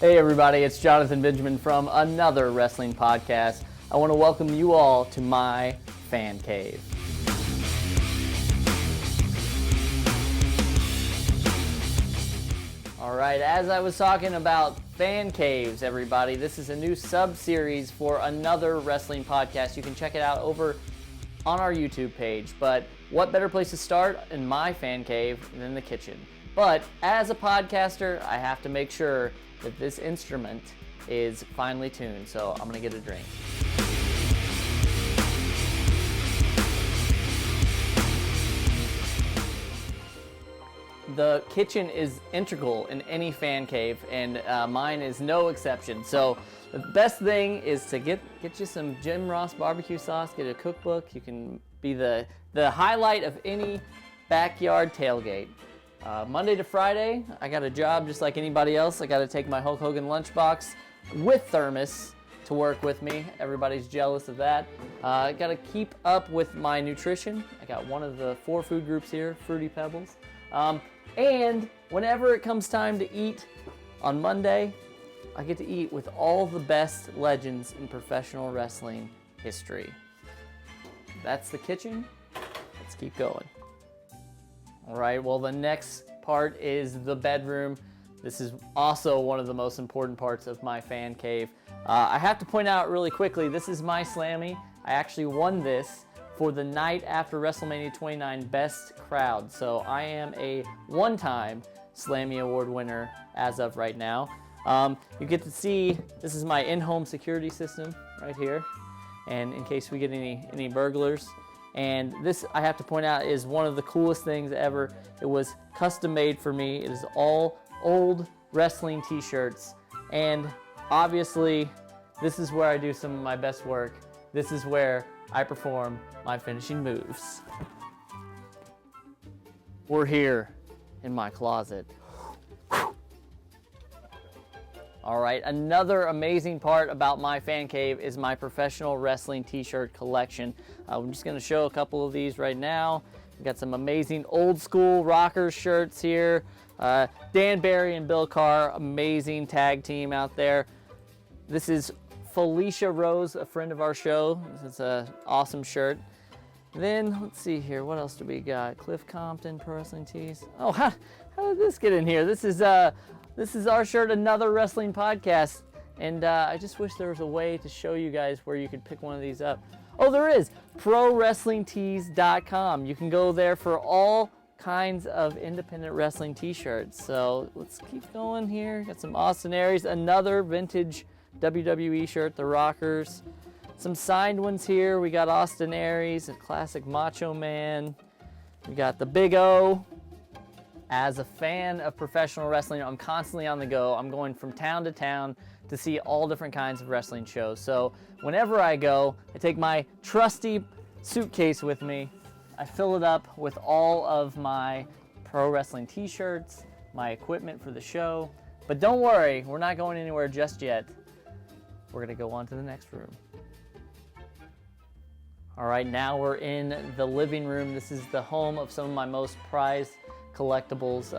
Hey everybody, it's Jonathan Benjamin from another wrestling podcast. I want to welcome you all to my fan cave. Alright, as I was talking about fan caves, everybody, this is a new sub-series for another wrestling podcast. You can check it out over on our YouTube page, but what better place to start in my fan cave than the kitchen? But as a podcaster, I have to make sure that this instrument is finely tuned, so I'm gonna get a drink. The kitchen is integral in any fan cave, and mine is no exception. So the best thing is to get you some Jim Ross barbecue sauce, get a cookbook. You can be the highlight of any backyard tailgate. Monday to Friday, I got a job just like anybody else. I got to take my Hulk Hogan lunchbox with thermos to work with me. Everybody's jealous of that. I got to keep up with my nutrition. I got one of the 4 food groups here, Fruity Pebbles. And whenever it comes time to eat on Monday, I get to eat with all the best legends in professional wrestling history. That's the kitchen. Let's keep going. All right, well, the next part is the bedroom. This is also one of the most important parts of my fan cave. I have to point out really quickly, this is my Slammy. I actually won this for the night after WrestleMania 29 Best Crowd. So I am a one-time Slammy Award winner as of right now. You get to see, this is my in-home security system right here. And in case we get any burglars. And this, I have to point out, is one of the coolest things ever. It was custom made for me. It is all old wrestling t-shirts. And obviously, this is where I do some of my best work. This is where I perform my finishing moves. We're here in my closet. All right, another amazing part about my fan cave is my professional wrestling t-shirt collection. I'm just gonna show a couple of these right now. We've got some amazing old school Rockers shirts here. Dan Barry and Bill Carr, amazing tag team out there. This is Felicia Rose, a friend of our show. This is an awesome shirt. Then, let's see here, what else do we got? Cliff Compton, Pro Wrestling Tees. Oh, how did this get in here? This is our shirt, Another Wrestling Podcast. And I just wish there was a way to show you guys where you could pick one of these up. Oh, there is, ProWrestlingTees.com. You can go there for all kinds of independent wrestling t-shirts. So let's keep going here. Got some Austin Aries, another vintage WWE shirt, the Rockers. Some signed ones here. We got Austin Aries, a classic Macho Man. We got the Big O. As a fan of professional wrestling, I'm constantly on the go. I'm going from town to town to see all different kinds of wrestling shows. So whenever I go, I take my trusty suitcase with me. I fill it up with all of my pro wrestling t-shirts, my equipment for the show. But don't worry, we're not going anywhere just yet. We're gonna go on to the next room. All right, now we're in the living room. This is the home of some of my most prized collectibles.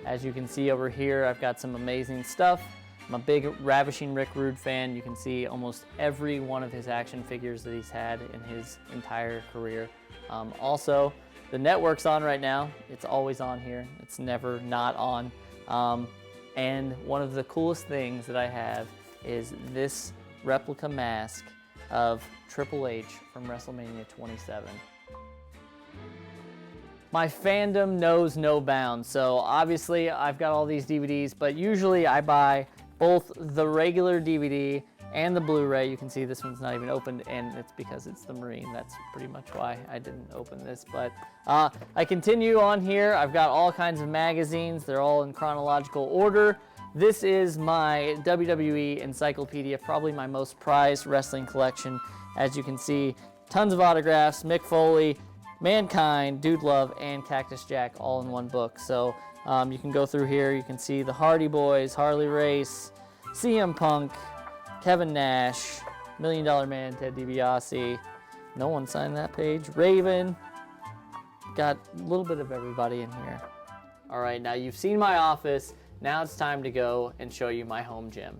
As you can see over here, I've got some amazing stuff. I'm a big Ravishing Rick Rude fan. You can see almost every one of his action figures that he's had in his entire career. Also, the network's on right now. It's always on here. It's never not on. And one of the coolest things that I have is this replica mask of Triple H from WrestleMania 27. My fandom knows no bounds, so obviously I've got all these DVDs, but usually I buy both the regular DVD and the Blu-ray. You can see this one's not even opened, and it's because it's the Marine. That's pretty much why I didn't open this, but I continue on here. I've got all kinds of magazines. They're all in chronological order. This is my WWE encyclopedia, probably my most prized wrestling collection. As you can see, tons of autographs, Mick Foley, Mankind, Dude Love, and Cactus Jack all in one book. So you can go through here. You can see the Hardy Boys, Harley Race, CM Punk, Kevin Nash, $1 Million Man, Ted DiBiase. No one signed that page. Raven. Got a little bit of everybody in here. All right, now you've seen my office. Now it's time to go and show you my home gym.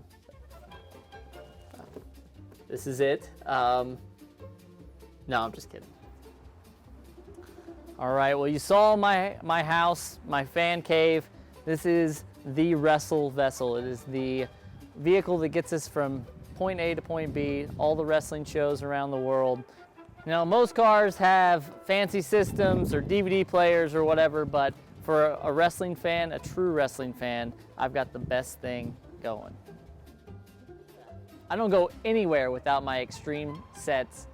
This is it. No, I'm just kidding. All right, well, you saw my house, my fan cave. This is the Wrestle Vessel. It is the vehicle that gets us from point A to point B, all the wrestling shows around the world. Now, most cars have fancy systems or DVD players or whatever, but for a wrestling fan, a true wrestling fan, I've got the best thing going. I don't go anywhere without my Extreme sets,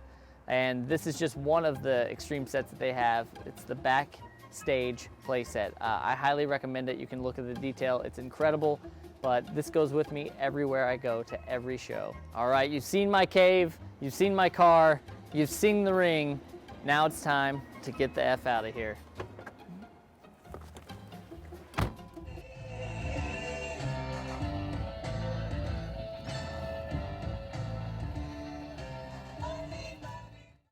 and this is just one of the Extreme sets that they have. It's the backstage play set. I highly recommend it. You can look at the detail. It's incredible, but this goes with me everywhere I go, to every show. All right, you've seen my cave, you've seen my car, you've seen the ring. Now it's time to get the F out of here.